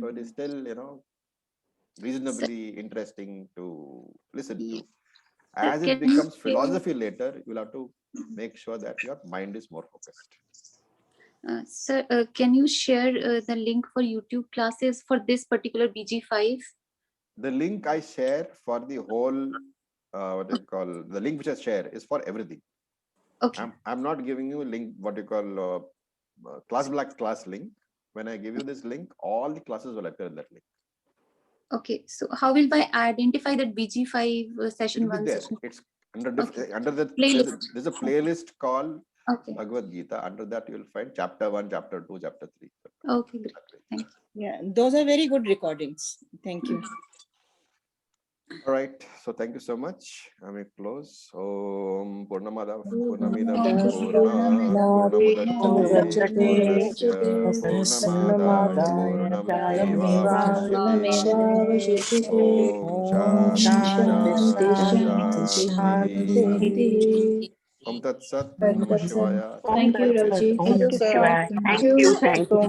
So it is still, reasonably interesting to listen to. As it becomes philosophy later, you'll have to make sure that your mind is more focused. Sir, can you share the link for YouTube classes for this particular BG5? The link I share for the whole, the link which I share is for everything. Okay. I'm not giving you a link, class black class link. When I give you this link, all the classes will appear in that link. Okay, so how will I identify that BG5 session 1 there. session? It's under the playlist. There's a playlist called Okay. Bhagavad Gita. Under that, you will find chapter 1, chapter 2, chapter 3. Okay, great. Thank you. Yeah, those are very good recordings. Thank you. All right. So thank you so much. I may close. Om Purnamada Purnamidam Purnamudachyate Purnasya Purnamadaya Purnamevavashyate Om Shanti Shanti Shanti. Om Tat Sat. Om Namah Shivaya. Thank you, Raji. Thank you, sir. Thank you so much.